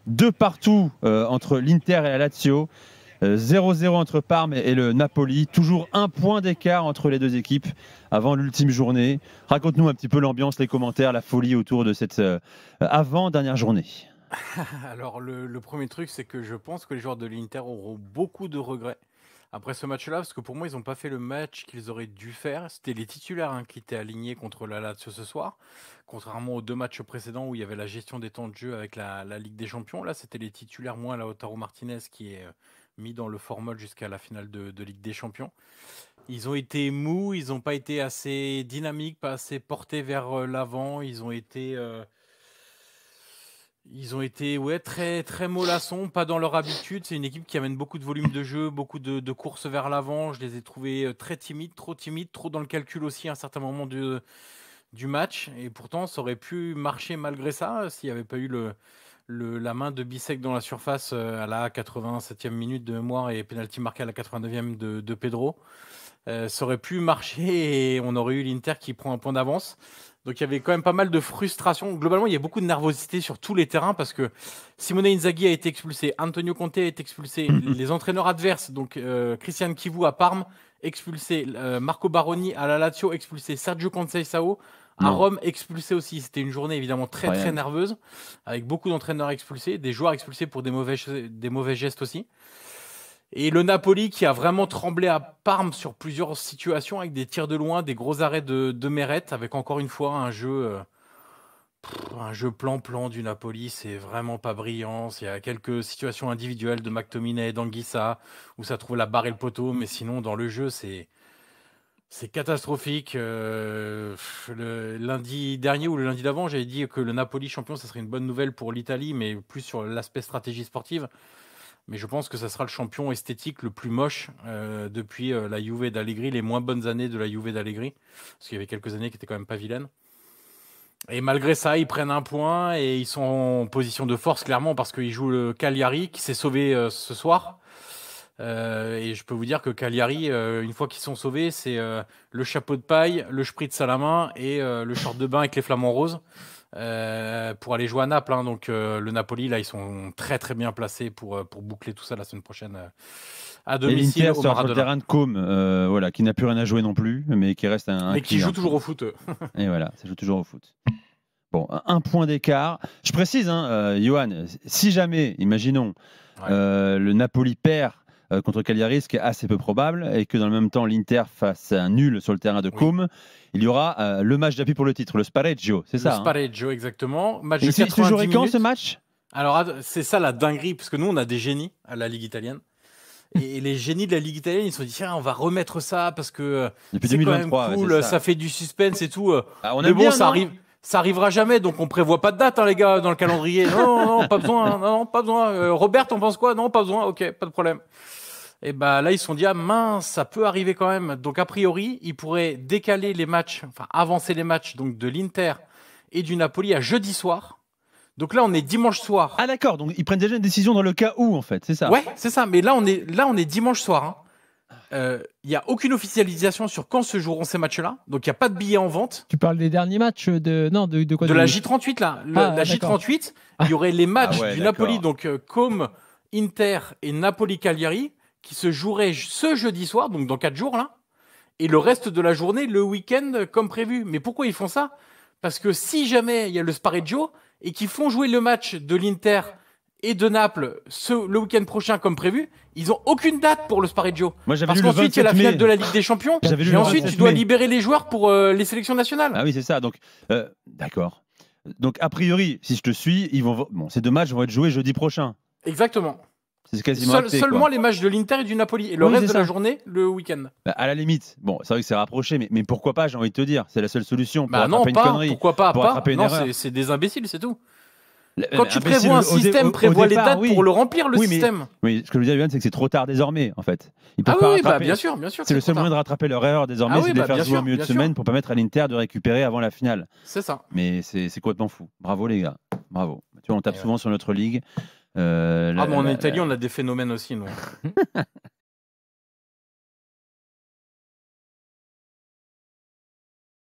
2 partout entre l'Inter et la Lazio. 0-0 entre Parme et le Napoli. Toujours un point d'écart entre les deux équipes avant l'ultime journée. Raconte-nous un petit peu l'ambiance, les commentaires, la folie autour de cette avant-dernière journée. Alors, le premier truc, c'est que je pense que les joueurs de l'Inter auront beaucoup de regrets après ce match-là, parce que pour moi, ils n'ont pas fait le match qu'ils auraient dû faire. C'était les titulaires qui étaient alignés contre la Lazio ce soir, contrairement aux 2 matchs précédents où il y avait la gestion des temps de jeu avec la Ligue des Champions. Là, c'était les titulaires, moins Lautaro Martinez, qui est mis dans le formol jusqu'à la finale de Ligue des Champions. Ils ont été mous, ils n'ont pas été assez dynamiques, pas assez portés vers l'avant. Ils ont été très, très mollassons, pas dans leur habitude. C'est une équipe qui amène beaucoup de volume de jeu, beaucoup de courses vers l'avant. Je les ai trouvés très timides, trop dans le calcul aussi à un certain moment du match. Et pourtant, ça aurait pu marcher malgré ça s'il n'y avait pas eu la main de Bissek dans la surface à la 87e minute de mémoire et penalty marqué à la 89e de Pedro. Ça aurait pu marcher et on aurait eu l'Inter qui prend un point d'avance. Donc il y avait quand même pas mal de frustration. Globalement, il y a beaucoup de nervosité sur tous les terrains parce que Simone Inzaghi a été expulsé, Antonio Conte a été expulsé, les entraîneurs adverses, donc Christian Chivu à Parme, expulsé, Marco Baroni à la Lazio, expulsé, Sergio Conceição à Rome, expulsé aussi. C'était une journée évidemment très nerveuse, avec beaucoup d'entraîneurs expulsés, des joueurs expulsés pour des mauvais gestes aussi. Et le Napoli qui a vraiment tremblé à Parme sur plusieurs situations avec des tirs de loin, des gros arrêts de Meret, avec encore une fois un jeu plan-plan du Napoli. C'est vraiment pas brillant. Il y a quelques situations individuelles de McTominay et d'Anguissa où ça trouve la barre et le poteau, mais sinon dans le jeu c'est catastrophique. Le lundi dernier ou le lundi d'avant, j'avais dit que le Napoli champion, ça serait une bonne nouvelle pour l'Italie, mais plus sur l'aspect stratégie sportive. Mais je pense que ça sera le champion esthétique le plus moche depuis la Juve d'Allegri, les moins bonnes années de la Juve d'Allegri, parce qu'il y avait quelques années qui étaient quand même pas vilaines. Et malgré ça, ils prennent un point et ils sont en position de force, clairement, parce qu'ils jouent le Cagliari, qui s'est sauvé ce soir. Et je peux vous dire que Cagliari, une fois qu'ils sont sauvés, c'est le chapeau de paille, le spritz à la main et le short de bain avec les flamants roses. Pour aller jouer à Naples. Donc le Napoli, là, ils sont très très bien placés pour boucler tout ça la semaine prochaine à domicile. Et l'Inter sur le terrain de Côme, voilà, qui n'a plus rien à jouer non plus, mais qui reste mais qui joue toujours au foot. Et voilà, ça joue toujours au foot. Bon, un point d'écart. Je précise, Johan, si jamais, imaginons, le Napoli perd contre Cagliari, ce qui est assez peu probable, et que dans le même temps l'Inter fasse un nul sur le terrain de Côme, il y aura le match d'appui pour le titre, le Spareggio, c'est ça. Le Spareggio, exactement. Match et de 90 minutes. Jouerait quand ce match? Alors, c'est ça la dinguerie, parce que nous, on a des génies à la Ligue italienne. Et les génies de la Ligue italienne, ils se sont dit, tiens, on va remettre ça, parce que depuis c'est 2023, quand même cool, ça fait du suspense et tout. Mais bon, ça arrivera jamais, donc on prévoit pas de date, les gars, dans le calendrier. Non, pas besoin. Non, pas besoin. Robert, t'en penses quoi? Non, pas besoin. Ok, pas de problème. Et bah là, ils se sont dit, ah mince, ça peut arriver quand même. Donc a priori, ils pourraient décaler les matchs, enfin avancer les matchs donc de l'Inter et du Napoli à jeudi soir. Donc là, on est dimanche soir. Ah d'accord, donc ils prennent déjà une décision dans le cas où, en fait, c'est ça? Ouais, c'est ça. Mais là, on est dimanche soir. Il n'y a aucune officialisation sur quand se joueront ces matchs-là. Donc il n'y a pas de billets en vente. Tu parles des derniers matchs de quoi? De la J38, là. La J38, il y aurait les matchs du Napoli, donc Côme, Inter et Napoli-Cagliari, qui se jouerait ce jeudi soir, donc dans 4 jours, là, et le reste de la journée, le week-end, comme prévu. Mais pourquoi ils font ça? Parce que si jamais il y a le Spareggio et qu'ils font jouer le match de l'Inter et de Naples le week-end prochain comme prévu, ils n'ont aucune date pour le Spareggio. Parce qu'ensuite, il y a la finale de la Ligue des Champions, et ensuite, tu dois libérer les joueurs pour les sélections nationales. Ah oui, c'est ça. Donc, d'accord. Donc, a priori, si je te suis, ces 2 matchs vont être joués jeudi prochain. Exactement. C'est quasiment acté, seulement les matchs de l'Inter et du Napoli. Et le reste de la journée, le week-end. À la limite, bon, c'est vrai que c'est rapproché, mais pourquoi pas, j'ai envie de te dire. C'est la seule solution. Bah non, pas. Pourquoi pas? Non, c'est des imbéciles, c'est tout. Quand tu prévois un système, prévois les dates pour le remplir, le système. Oui, ce que je veux dire, Yann, c'est que c'est trop tard désormais, en fait. Bien sûr. C'est le seul moyen de rattraper leur erreur désormais, c'est de les faire jouer en milieu de semaine pour permettre à l'Inter de récupérer avant la finale. C'est ça. Mais c'est complètement fou. Bravo, les gars. Bravo. Tu vois, on tape souvent sur notre ligue. En Italie, on a des phénomènes aussi, nous.